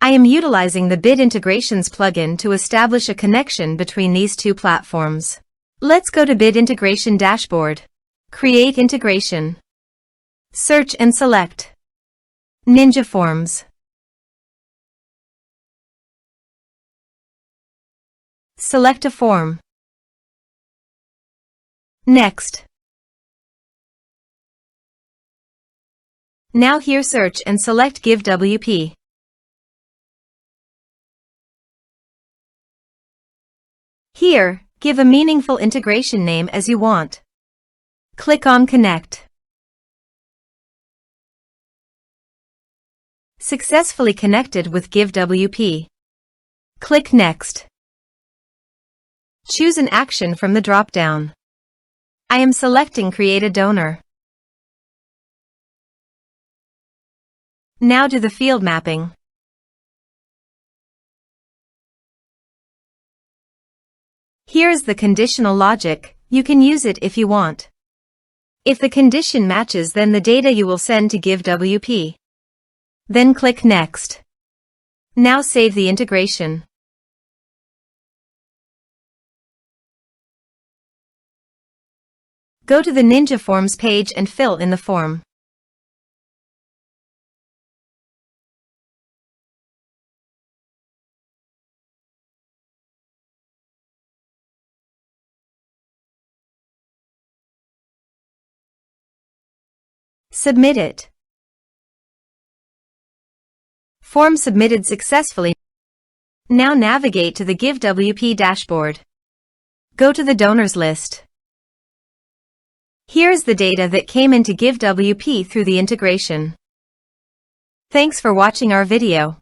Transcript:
I am utilizing the Bid Integrations plugin to establish a connection between these two platforms. Let's go to Bid Integration Dashboard. Create Integration. Search and select Ninja Forms. Select a form. Next. Now here search and select GiveWP. Here, give a meaningful integration name as you want. Click on Connect. Successfully connected with GiveWP. Click Next. Choose an action from the drop-down. I am selecting Create a Donor. Now do the field mapping. Here is the conditional logic. You can use it if you want. If the condition matches, then the data you will send to GiveWP. Then click Next. Now save the integration. Go to the Ninja Forms page and fill in the form. Submit it. Form submitted successfully. Now navigate to the GiveWP dashboard. Go to the donors list. Here is the data that came into GiveWP through the integration. Thanks for watching our video.